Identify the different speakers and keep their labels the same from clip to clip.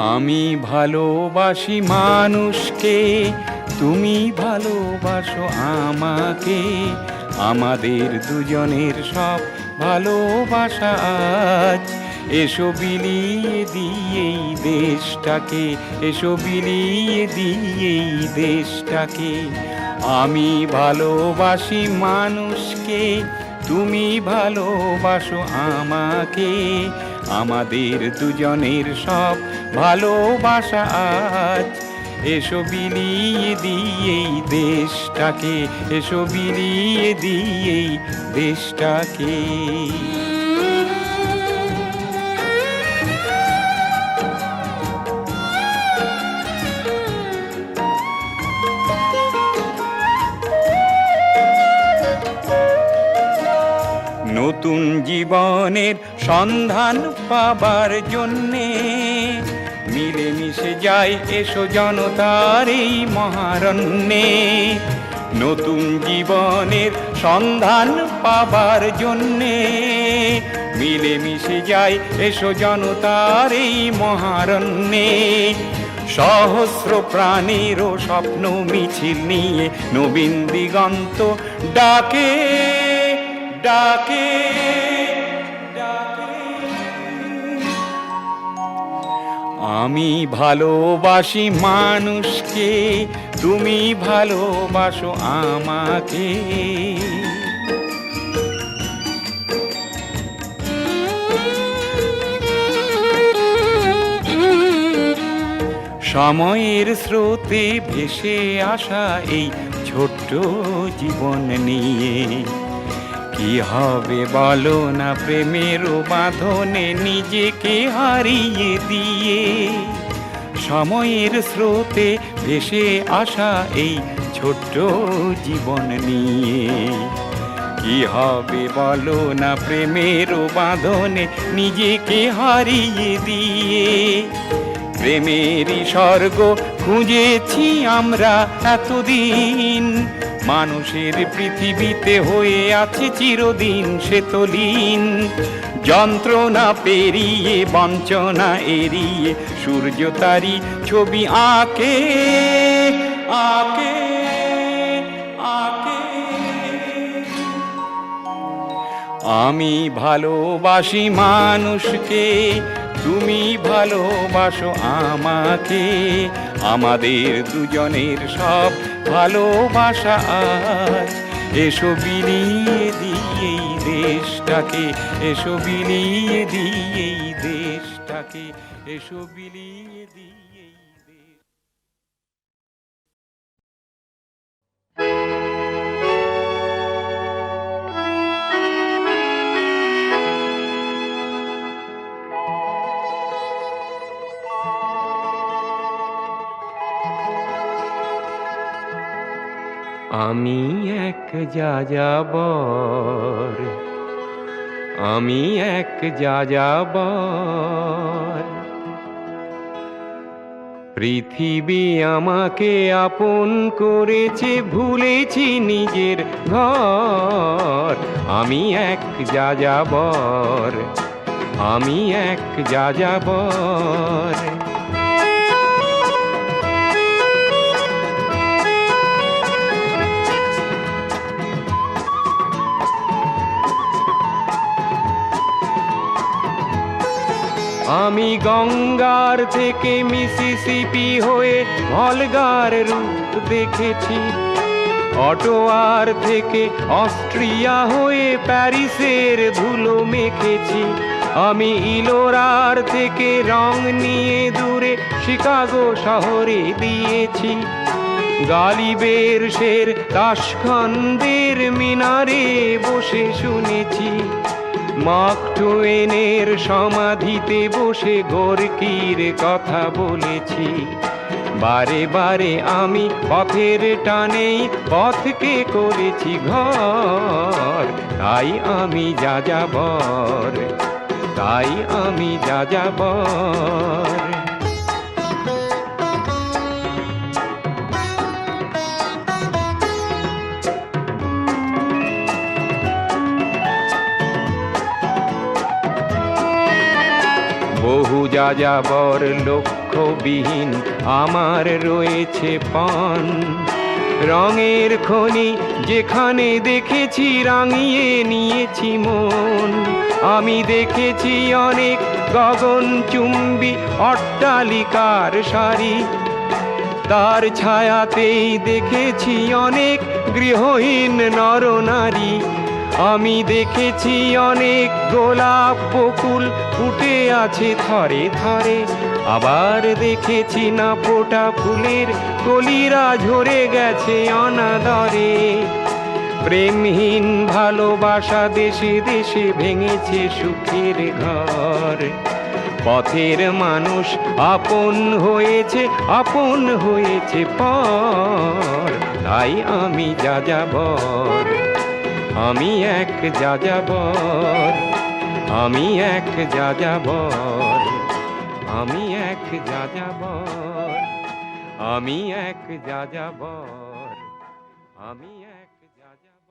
Speaker 1: আমি ভালোবাসি মানুষকে, তুমি ভালোবাসো আমাকে। আমাদের দুজনের সব ভালোবাসা আজ এসো বিলিয়ে দিয়েই দেশটাকে, এসো বিলিয়ে দিয়েই দেশটাকে। আমি ভালোবাসি মানুষকে, তুমি ভালোবাসো আমাকে। আমাদের দুজনের সব ভালোবাসা আজ এসো বিলিয়ে দিয়েই দেশটাকে, এসো বিলিয়ে দিয়েই দেশটাকে। নতুন জীবনের সন্ধান পাবার জন্যে মিলেমিশে যায় এসো জনতার এই মহারণ্যে। নতুন জীবনের সন্ধান পাবার জন্যে মিলেমিশে যায় এসো জনতার এই মহারণ্যে। সহস্র প্রাণীরও স্বপ্ন মিছিল নিয়ে নবীন দিগন্ত ডাকে ডাকে ডাকে। আমি ভালোবাসি মানুষকে, তুমি ভালোবাসো আমাকে। সময়ের স্রোতে ভেসে আসা এই ছোট্ট জীবন নিয়ে কি হবে বলো না প্রেমের বাঁধনে নিজেকে হারিয়ে দিয়ে। সময়ের স্রোতে ভেসে আসা এই ছোট্ট জীবন নিয়ে কি হবে বলো না প্রেমের বাঁধনে নিজেকে হারিয়ে দিয়ে। প্রেমেরই স্বর্গ খুঁজেছি আমরা এতদিন, মানুষের পৃথিবীতে হয়ে আছে চিরদিন সে তলীন। যন্ত্রণা পেরিয়ে বঞ্চনা এড়িয়ে সূর্য তারি ছবি আঁকে আঁকে আঁকে। আমি ভালোবাসি মানুষকে, তুমি ভালোবাসো আমাকে। আমাদের দুজনের সব ভালোবাসা আজ এসো বিলিয়ে দিয়েই দেশটাকে, এসো বিলিয়ে দিয়েই দেশটাকে, এসো বিলিয়ে দিয়েই দেশ। আমি এক যাযাবর, আমি এক যাযাবর। পৃথিবী আমাকে আপন করেছে, ভুলেছি নিজের ঘর। আমি এক যাযাবর, আমি এক যাযাবর। আমি গঙ্গার থেকে মিসিসিপি হয়ে ভলগার রূপ দেখেছি, অটোয়ার থেকে অস্ট্রিয়া হয়ে প্যারিসের ধুলো মেখেছি। আমি ইলোরার থেকে রং নিয়ে দূরে শিকাগো শহরে দিয়েছি। গালিবের শের তাশখন্দের মিনারে বসে শুনেছি। মার্ক টুয়েনের সমাধিতে বসে গোর্কির কথা বলেছি। বারে বারে আমি পথের টানেই পথকে করেছি ঘর। তাই আমি যাযাবর, তাই আমি যাযাবর। বহু যাযাবর লক্ষ্যবিহীন আমার রয়েছে পান। রঙের খনি যেখানে দেখেছি রাঙিয়ে নিয়েছি মন। আমি দেখেছি অনেক গগনচুম্বী অট্টালিকার সারি, তার ছায়াতেই দেখেছি অনেক গৃহহীন নরনারী। আমি দেখেছি অনেক গোলাপ বকুল ফুটে আছে থরে থরে, আবার দেখেছি না ফোটা ফুলের কলিরা ঝরে গেছে অনাদরে। প্রেমহীন ভালোবাসা দেশে দেশে ভেঙেছে সুখের ঘর। পথের মানুষ আপন হয়েছে পর। তাই আমি যাযাবর, আমি এক যাযাবর, আমি এক যাযাবর, আমি এক যাযাবর, আমি এক যাযাবর, আমি এক যাযাবর।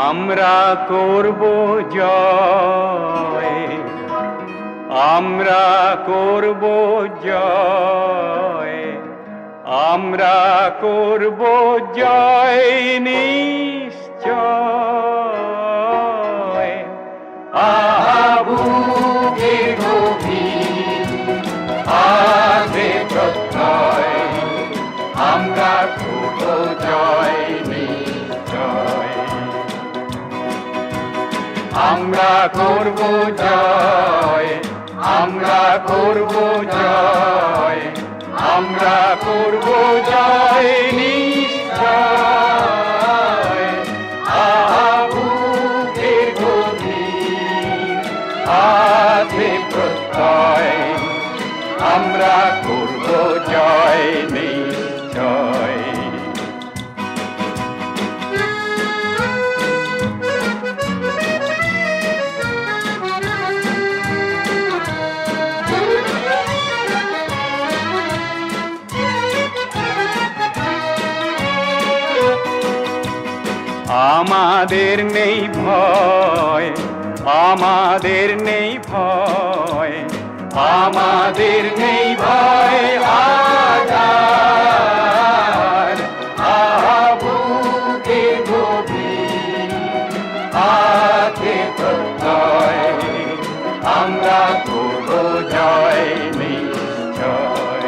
Speaker 1: আমরা করব জয়, আমরা করব জয়, আমরা করব জয় নিশ্চয়। বুকে গভীর আছে প্রত্যয়, আমরা করব জয় নিশ্চয়। আমরা করব জয়, আমরা করব জয়, আমরা করব জয় নিশ্চয়। বুকের গভীর আছে প্রত্যয়, আমরা করব জয় নিশ্চয়। আমাদের নেই ভয়, আমাদের নেই ভয়, আমাদের নেই ভয় আজার। বুকে গভীর আছে প্রত্যয়, আমরা করব জয় নিশ্চয়।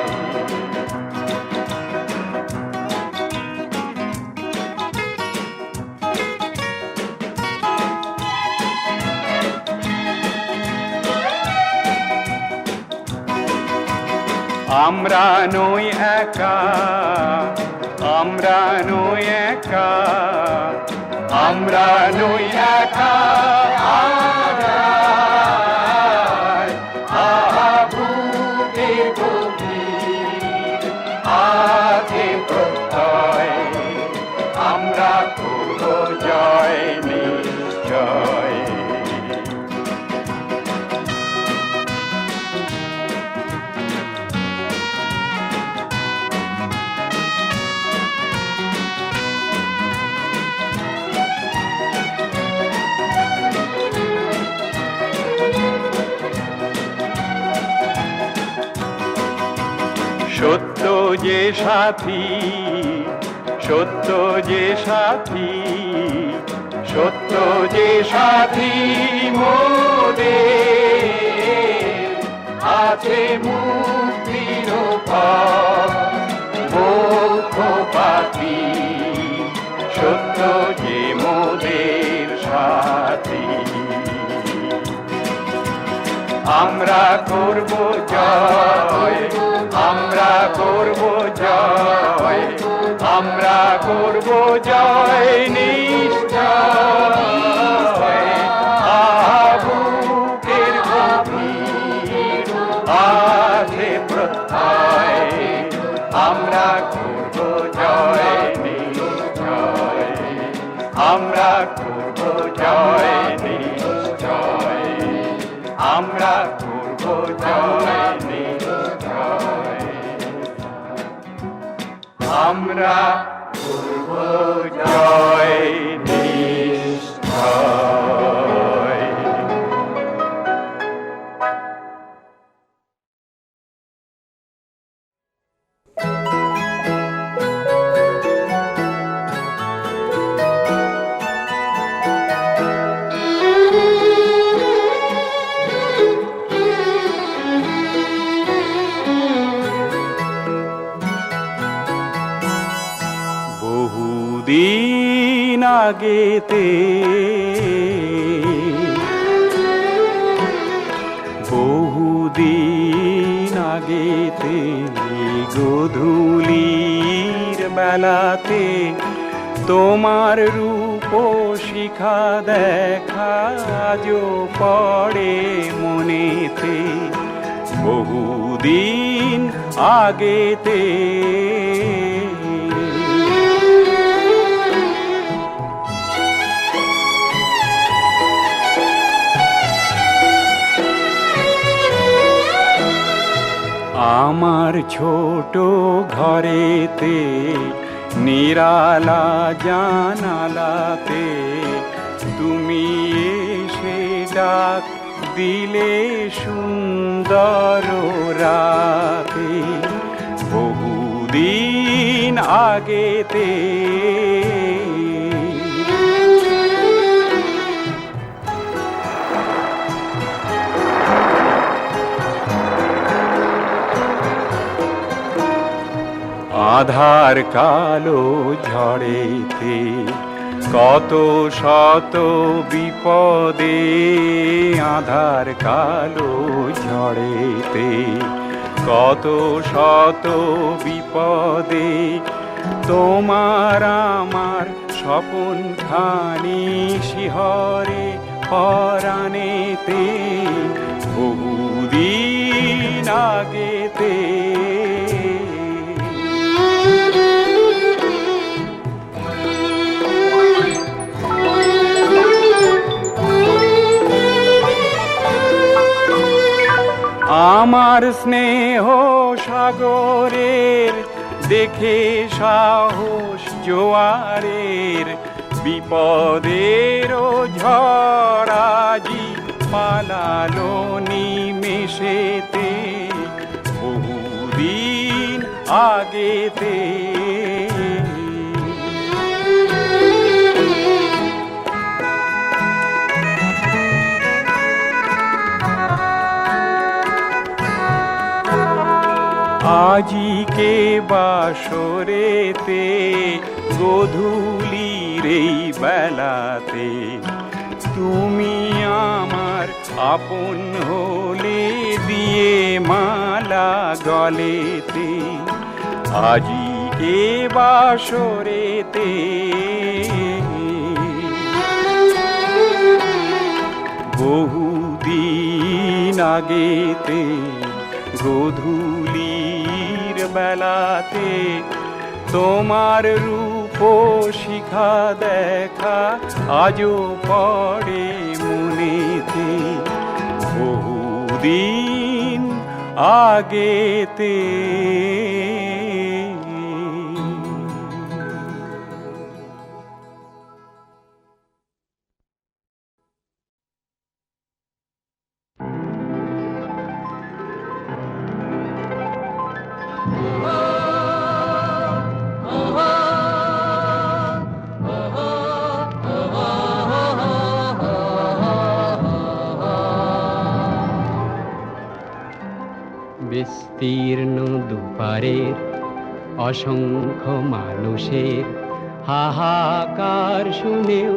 Speaker 1: আমরা নই একা, আমরা নই একা, আমরা নই একা আজার। বুকে গভীর আছে প্রত্যয়, আমরা করব জয় নিশ্চয়। সত্য যে সাথী, সত্য যে সাথী, সত্য যে সাথী মোদের, আছে মুক্তির পথ পক্ষপাতী। সত্য যে মোদের সাথী, আমরা করব জয়, আমরা করব জয়, আমরা করব জয় নিশ্চয়। বুকের গভীর আছে প্রত্যয়, আমরা করব জয় নিশ্চয়। আমরা করব জয় নিশ্চয়, আমরা করব জয় নিশ্চয়, আমরা করব জয় নিশ্চয়। বহুদিন আগেতে, বহুদিন আগেতে, গোধূলির বেলাতে তোমার রূপ শিখা দেখা আজও পড়ে মনেতে, বহুদিন আগেতে। আমার ছোট ঘরেতে নিরালা জানালাতে তুমি এসে ডাক দিলে সুন্দর রাতে, বহুদিন আগেতে। আধার কালো ঝড়েতে কত শত বিপদে, আধার কালো ঝড়েতে কত শত বিপদে, তোমার আমার স্বপন খানি শিহরে পরাণেতে, বহুদিন আগেতে। আমার স্নেহ সাগরের দেখে সাহস জোয়ারের, বিপদের ঝড়াজি পালালো নিমেষেতে, বহুদিন আগেতে। আজিকে বাসরেতে গোধূলির এই বেলাতে তুমি আমার আপন হলে দিয়ে মালা গলেতে, আজিকে বাসরেতে। বহুদিন আগেতে গোধূলির বেলাতে তোমার রূপ শিখা দেখা আজও পড়ে মনেতে, বহুদিন আগেতে।
Speaker 2: বিস্তীর্ণ দুপারের অসংখ্য মানুষের হাহাকার শুনেও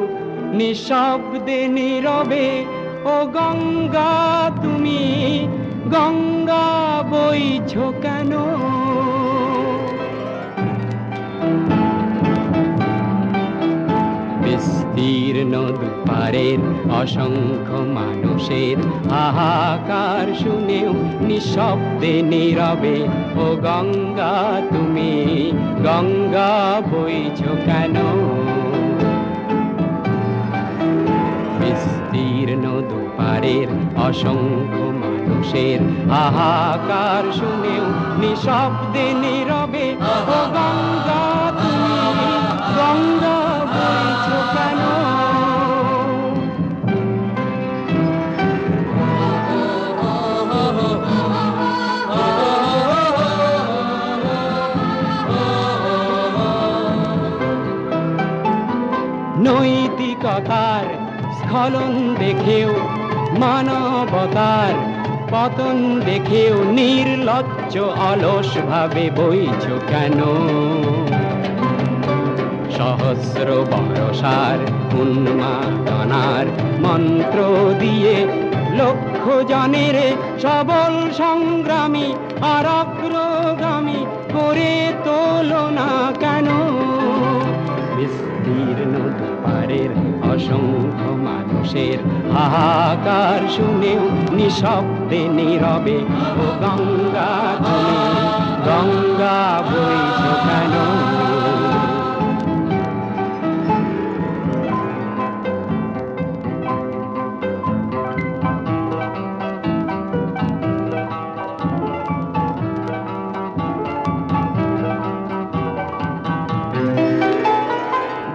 Speaker 2: নিঃশব্দে নীরবে, ও গঙ্গা তুমি গঙ্গা বইছো কেন? বিস্তীর্ণ দুপারের অসংখ্য মানুষের হাহাকার শুনেও নিঃশব্দে নীরবে, ও গঙ্গা তুমি গঙ্গা বইছো কেন? দুপারের অসংখ্য মানুষের হাহাকার শুনেও নিঃশব্দে নীরবে ও গঙ্গা তুমি গঙ্গা বইছো কেন? নৈতিকতার স্খলন দেখেও মানবতার পতন দেখেও নির্লজ্জ অলস ভাবে বইছ কেন? সহস্র বরসার উন্মাদনার মন্ত্র দিয়ে লক্ষ জনের সবল সংগ্রামী আর অগ্রগামী করে তোলো না কেন? বিস্তীর্ণ দুপারের অসংখ্য মানুষের হাহাকার শুনেও নিঃশব্দে নীরবে ও গঙ্গা তুমি গঙ্গা বইছ কেন?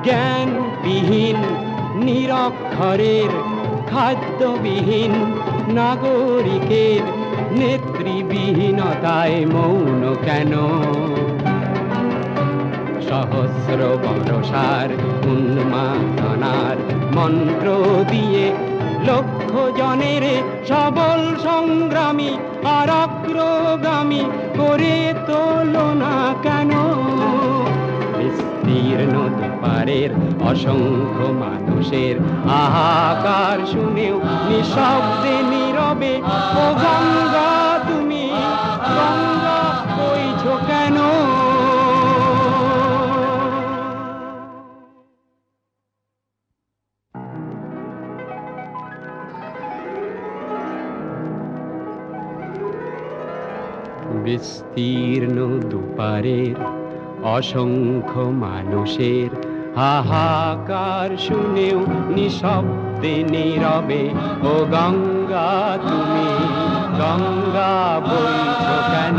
Speaker 2: জ্ঞানবিহীন নিরক্ষরের খাদ্যবিহীন নাগরিকের নেতৃবিহীনতায় মৌন কেন? সহস্র বরসার উন্মাদনার মন্ত্র দিয়ে লক্ষ জনের সবল সংগ্রামী আর অগ্রগামী করে তোলো না কেন? বিস্তীর্ণ দুপারের অসংখ্য মানুষের হাহাকার শুনেও নিঃশব্দে নীরবে ও গঙ্গা তুমি গঙ্গা বইছ কেন? বিস্তীর্ণ দুপারের অসংখ্য মানুষের হাহাকার শুনেও নিঃশব্দে নীরবে ও গঙ্গা তুমি গঙ্গা বইছ কেন?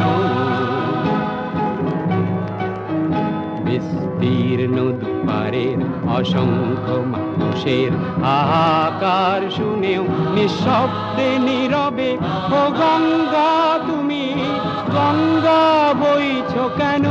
Speaker 2: বিস্তীর্ণ দুপারের অসংখ্য মানুষের হাহাকার শুনেও নিঃশব্দে নীরবে ও গঙ্গা তুমি গঙ্গা বইছ কেন?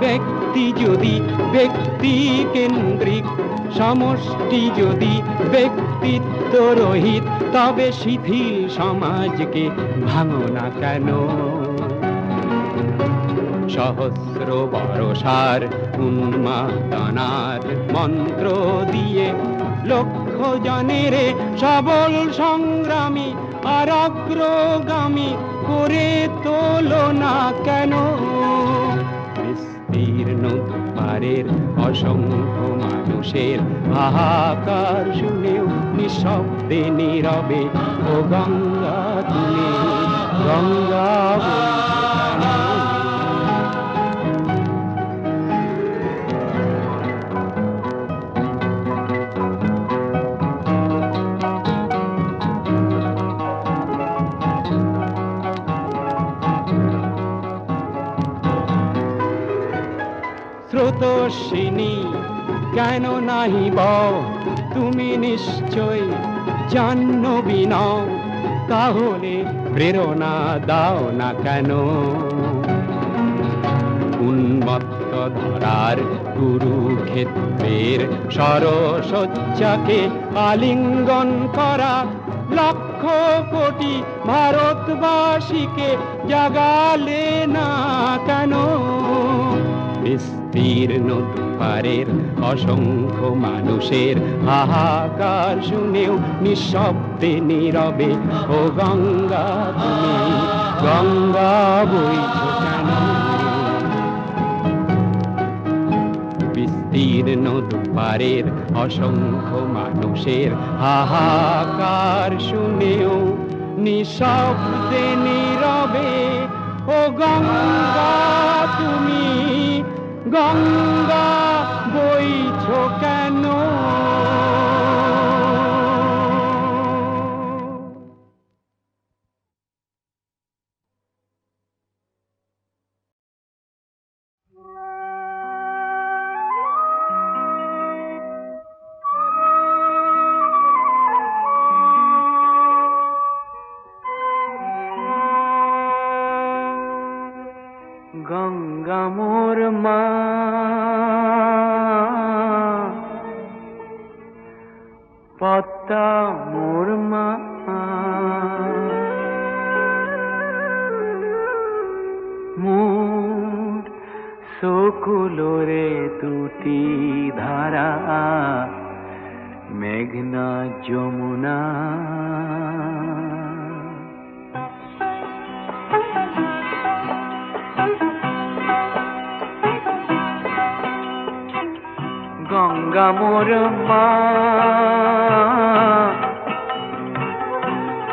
Speaker 2: ব্যক্তি যদি ব্যক্তি কেন্দ্রিক, সমষ্টি যদি ব্যক্তিত্ব রহিত, তবে শিথিল সমাজকে ভাঙো না কেন? সহস্র বরসার উন্মাদনার মন্ত্র দিয়ে লক্ষ জনের সবল সংগ্রামী আর অগ্রগামী করে তোলো না কেন? বিস্তীর্ণ দুপারের অসংখ্য মানুষের হাহাকার শুনেও নিঃশব্দে নীরবে ও গঙ্গা তুমি গঙ্গা বইছ কেন? স্রোতস্বিনী কেন নাহি বও, তুমি নিশ্চয় জাহ্নবী নও, তাহলে প্রেরণা দাও না কেন? উন্মত্ত ধরার কুরুক্ষেত্রের সরসজ্জাকে আলিঙ্গন করা লক্ষ কোটি ভারতবাসীকে জাগালে না কেন? বিস্তীর্ণ দুপারের অসংখ্য মানুষের হাহাকার শুনেও নিঃশব্দে নীরবে ও গঙ্গা তুমি গঙ্গা বইছ কেন? জীর্ণ দুপারের অসংখ্য মানুষের হাহাকার শুনেও নিঃশব্দে নীরবে ও গঙ্গা তুমি গঙ্গা বইছো কেন?
Speaker 1: গঙ্গা মোর মা, পদ্মা মোর মা, মোর সকুলোরে দুটি ধারা, মেঘনা যমুনা। গঙ্গা মোর মা,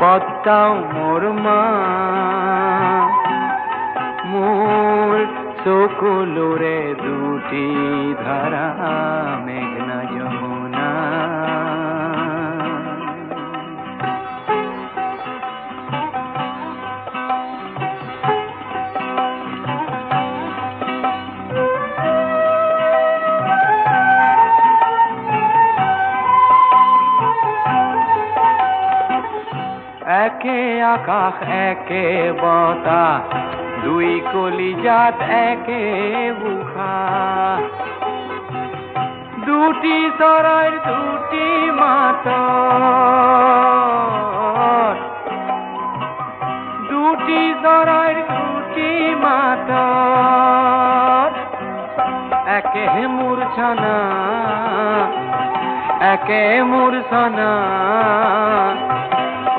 Speaker 1: পদ্মা মোর মা, মোর সকুলোরে দুটি ধারা, মেঘনা যমুনা। একে আকাশ একে বতাহ, দুই কলিজাত একে বুখা, দুটি চৰাইৰ দুটি মাত, দুটি চৰাইৰ দুটি মাত, একে মূৰ্ছনা একে মূৰ্ছনা।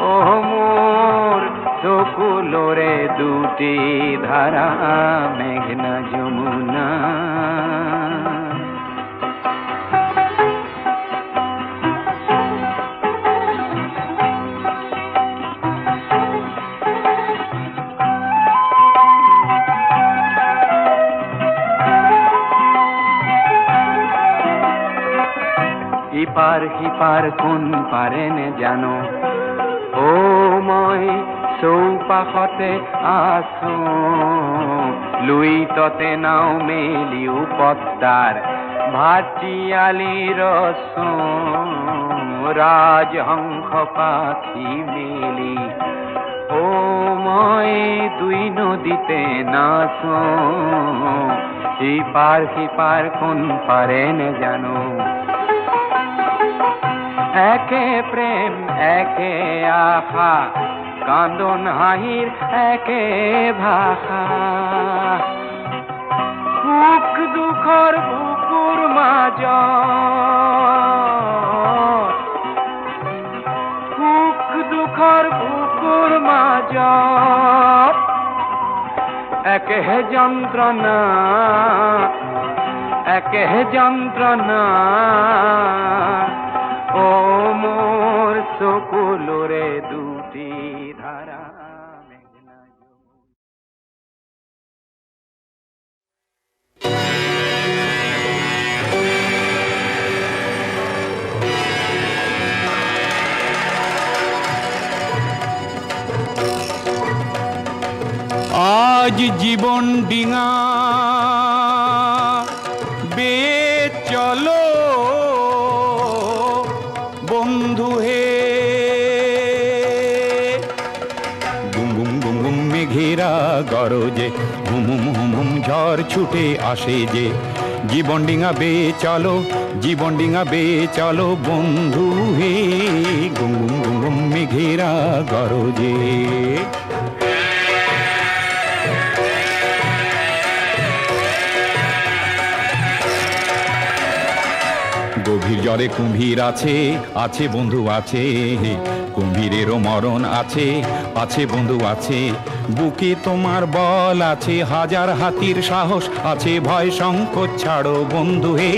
Speaker 1: ও মোর সকুলোরে দুটি ধারা, মেঘনা যমুনা। ইপার হিপার কোন পারেনে জানো, ও মই চৌপাশতে আছো, লুইততে নাও মেলিও পদ্মাৰ ভাটিয়ালিৰ ৰছো, ৰাজহংস পাখি মেলি ও মই দুই নদীতে নাচো, ইপাৰ সিপাৰ কোন পারে নে জানো। একে প্রেম একে আশা, কান্দন হাঁহির একে ভাষা, সুখ দুখৰ বুকুৰ মাজত, সুখ দুখৰ বুকুৰ মাজত, একেহে যন্ত্ৰণা একেহে যন্ত্ৰণা। ও মোর সকুলোরে দুটি ধারা, মেঘনা
Speaker 2: আজ জীবন ডিঙা বে চলো বন্ধু হে, গুম গুম গুম গুম মেঘেরা গরজে, হুম হুম হুম হুম ঝড় ছুটে আসে যে, জীবন ডিঙা বে চলো, জীবন ডিঙা বে চলো বন্ধু হে, গুম গুম গুম গুম মেঘেরা গরজে। গভীর জলে কুম্ভীর আছে, আছে বন্ধু আছে, কুম্ভীরেরও মরণ আছে, আছে বন্ধু আছে, বুকে তোমার বল আছে, হাজার হাতির সাহস আছে, ভয় সংকোচ ছাড়ো বন্ধু হে,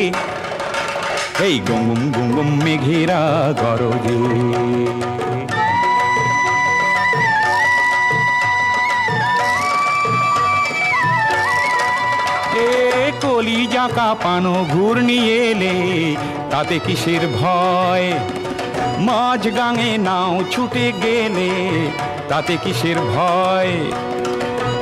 Speaker 2: এই গুম গুম মেঘেরা গরজে। কলিজা কাঁপানো ঘূর্ণিয়ে এলে তাতে কিসের ভয়, মাঝ গাঙে নাও ছুটে গেলে তাতে কিসের ভয়,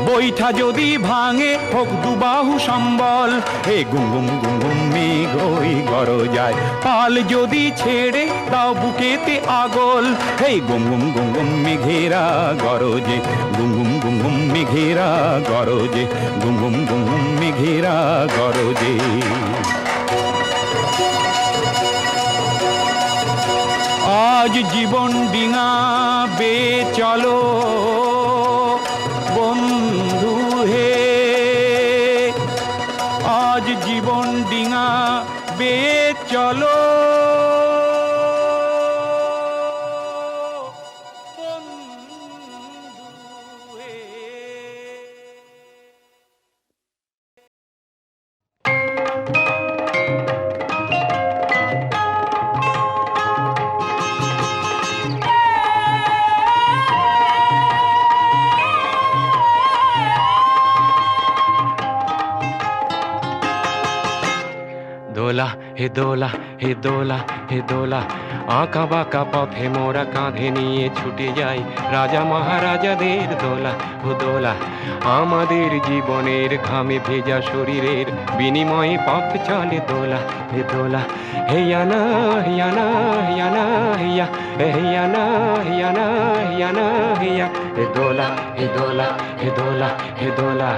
Speaker 2: বৈঠা যদি ভাঙে হোক দুবাহু সম্বল, হে গুম গুম মেঘ ওই গরজায়, পাল যদি ছেড়ে দাও বুকেতে আগল, হে গুম গুম মেঘেরা গরজে, গুম গুম মেঘেরা গরজে, গুম গুম মেঘেরা গরজে। আজ জীবন ডিঙা বে চলো বন্ধু হে, আজ জীবন ডিঙা বে চলো বন্ধু হে। দোলা হে দোলা হে দোলা হে দোলা, আঁকা বাঁকা পথে মোরা কাঁধে নিয়ে ছুটে যাই রাজা মহারাজাদের দোলা ও দোলা, আমাদের জীবনের ঘামে ভেজা শরীরের বিনিময়ে পথ চলে দোলা হে দোলা, হেয়ানা হিয়ানা হিয়ানা হিয়া, হেয়ানা হিয়ানা হিয়ানা হিয়া, হে দোলা হে দোলা হে দোলা হে দোলা।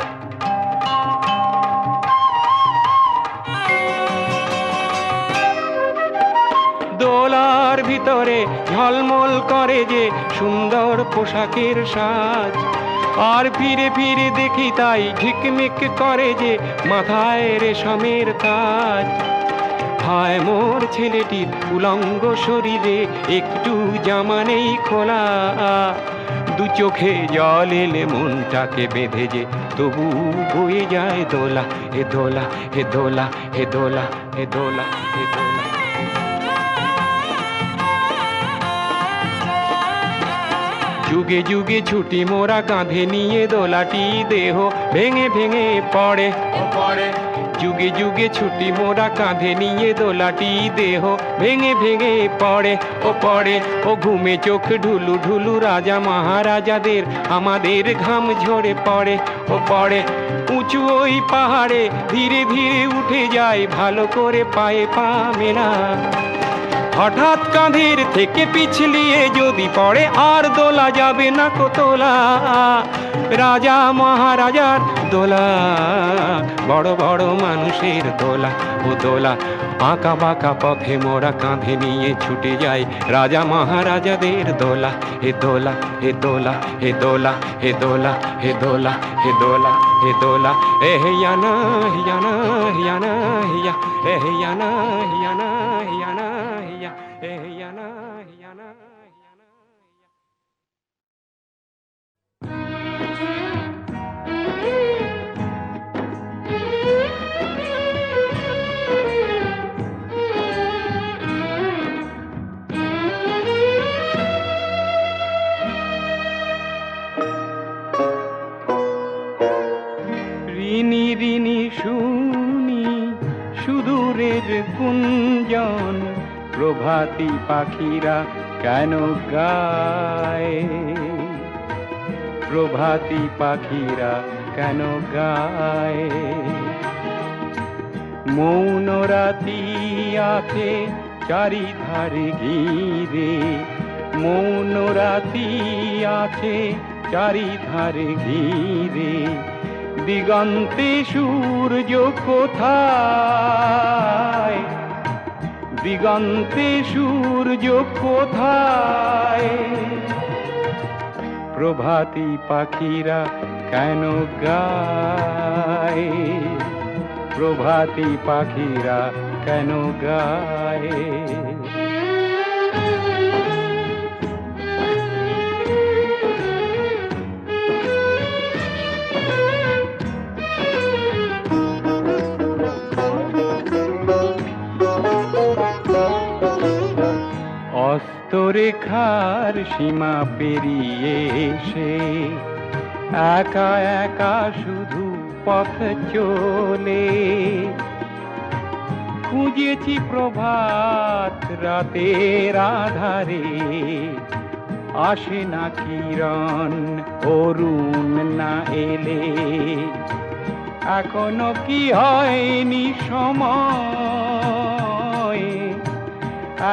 Speaker 2: দোলার ভিতরে ঝলমল করে যে সুন্দর পোশাকের সাজ, আর ফিরে ফিরে দেখি তাই ঝিকমিক করে যে মাথায় রেশমের তাজ। হায় মোর ছেলেটির উলঙ্গ শরীরে একটু জামা নেই খোলা, দু চোখে জল এলে মনটাকে বেঁধে যে তবু বয়ে যায় দোলা হে দোলা হে দোলা হে দোলা হে দোলা হে দোলা। যুগে যুগে ছুটি মোরা কাঁধে নিয়ে দোলাটি দেহ ভেঙে ভেঙে পড়ে পড়ে, যুগে যুগে ছুটি মোরা কাঁধে নিয়ে দোলাটি দেহ ভেঙে ভেঙে পড়ে ও পড়ে, ও ঘুমে চোখ ঢুলু ঢুলু রাজা মহারাজাদের আমাদের ঘাম ঝরে পড়ে ও পড়ে। উঁচু ওই পাহাড়ে ধীরে ধীরে উঠে যায় ভালো করে পায়ে পা মেলা, হঠাৎ কাঁধের থেকে পিছলিয়ে যদি পড়ে আর দোলা যাবে না কো তোলা, রাজা মহারাজার দোলা বড় বড় মানুষের দোলা ও দোলা, আঁকা বাঁকা পথে মোরা কাঁধে নিয়ে ছুটে যাই রাজা মহারাজাদের দোলা হে দোলা হে দোলা হে দোলা হে দোলা হে দোলা হে দোলা হে দোলা, এ হিয়ানা হিয়ানা হিয়ানা হিয়া, এ হিয়ানা হিয়ানা হিয়ানা হিয়া, এ হিয়ানা হিয়ানা হিয়ানা ঋণী ঋণী শুনি সুদূরের গুঞ্জন, প্রভাতী পাখিরা কেন গায়, প্রভাতী পাখিরা কেন গায়, মৌন রাতি আছে চারিধারে ঘিরে, মৌন রাতি আছে চারিধারে ঘিরে, দিগন্তে সূর্য কোথায়, দিগন্তে সূর্য কোথায়, প্রভাতী পাখিরা কেন গায়, প্রভাতী পাখিরা কেন গায়। রেখার সীমা পেরিয়ে এসে একা একা শুধু পথ চলে খুঁজেছি প্রভাত রাতের আধারে, আসে না কিরণ অরুণ না এলে। এখনো কি হয়নি সময়,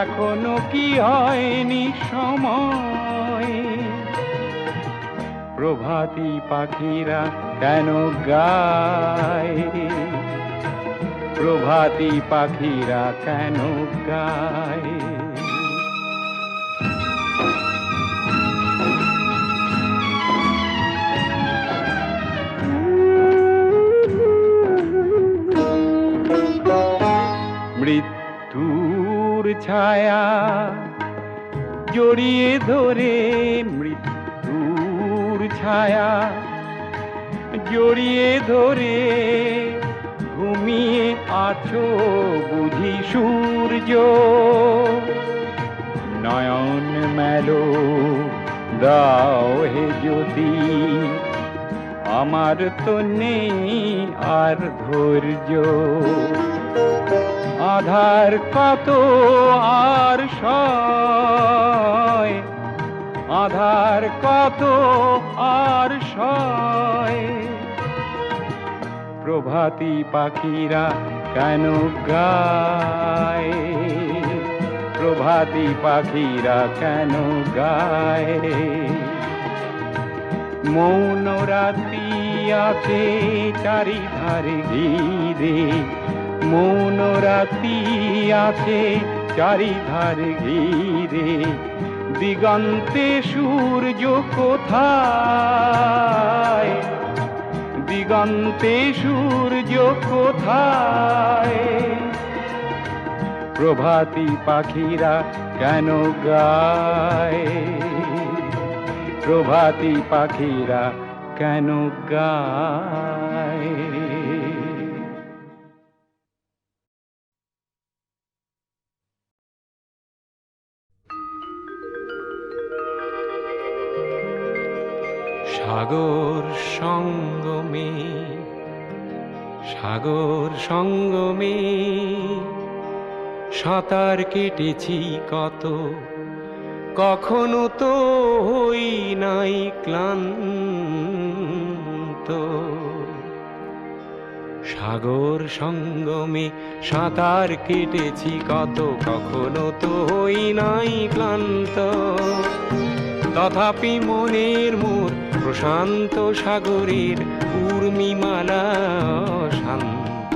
Speaker 2: এখনো কি হয়নি সময়। প্রভাতী পাখিরা কেন গায়, প্রভাতী পাখিরা কেন গায়। মৃত্যুর ছায়া জড়িয়ে ধরে, মৃত্যুর ছায়া জড়িয়ে ধরে ঘুমিয়ে আছো বুঝি সূর্য। নয়ন মেলো দাও হে জ্যোতি, আমার তো নেই আর ধৈর্য। আধার কত আর সয়, আধার কত আর সয়। প্রভাতী পাখিরা কেন গায়, প্রভাতী পাখিরা কেন গায়। মৌন রাতি আছে চারিধারে ঘিরে, মৌন রাতি আছে চারিধারে ঘিরে। দিগন্তে সূর্য কোথায়, দিগন্তে সূর্য কোথায়। প্রভাতী পাখিরা কেন গায়, প্রভাতী পাখিরা কেন গায়। সাগর সঙ্গমে, সাগর সঙ্গমে সাঁতার কেটেছি কত, কখনো তো হই নাই ক্লান্ত। সাগর সঙ্গমে সাঁতার কেটেছি কত, কখনো তো হই নাই ক্লান্ত। তথাপি মনের মোর প্রশান্ত সাগরের উর্মিমালা শান্ত।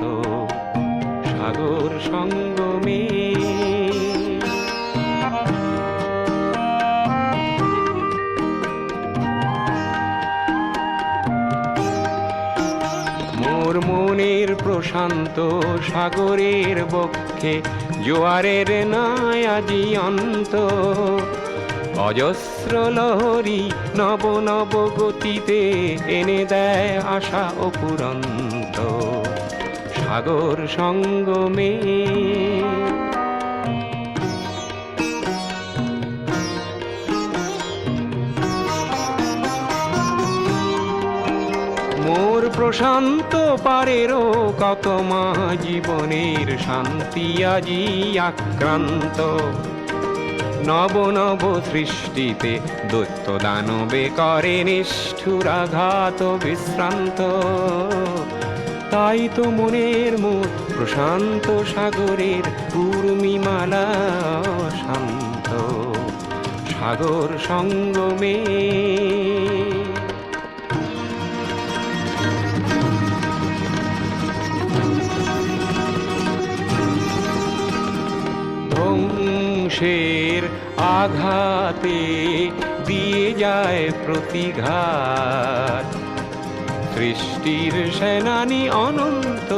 Speaker 2: সাগর সঙ্গমে মোর মনের প্রশান্ত সাগরের বক্ষে জোয়ারের নাই আজি অন্ত। অজস্র লহরী নব নব গতিতে এনে দেয় আশা অপুরন্ত। সাগর সঙ্গমে মোর প্রশান্ত পারেরও কত মা জীবনের শান্তি আজি আক্রান্ত। নব নব সৃষ্টিতে দৈত্য দানবে করে নিষ্ঠুরাঘাত বিশ্রান্ত। তাই তো মনের মোর প্রশান্ত সাগরের উর্মিমালা শান্ত। সাগর সঙ্গমে ধ্বংসের আঘাতে দিয়ে যায় প্রতিঘাত। সৃষ্টির সেনানি অনন্ত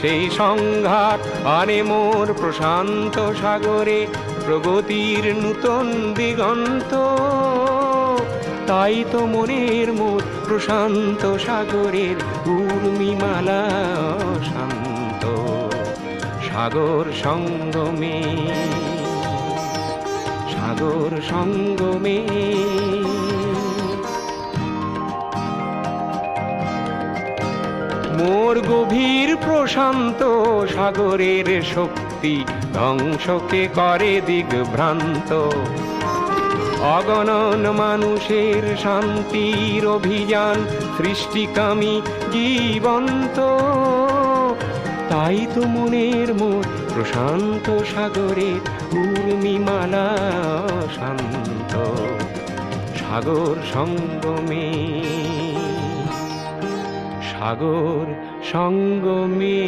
Speaker 2: সেই সংঘাত আনে মোর প্রশান্ত সাগরে প্রগতির নূতন দিগন্ত। তাই তো মনের মোর প্রশান্ত সাগরের উর্মিমালা শান্ত। সাগর সঙ্গমে
Speaker 1: সাগর সঙ্গমে। মোর গভীর প্রশান্ত সাগরের শক্তি ধ্বংসকে করে দিগ্ভ্রান্ত। অগণন মানুষের শান্তির অভিযান সৃষ্টিকামী জীবন্ত। তাই তো মনের মোর প্রশান্ত সাগরের উর্মিমালা শান্ত। সাগর সঙ্গমে, সাগর সঙ্গমে।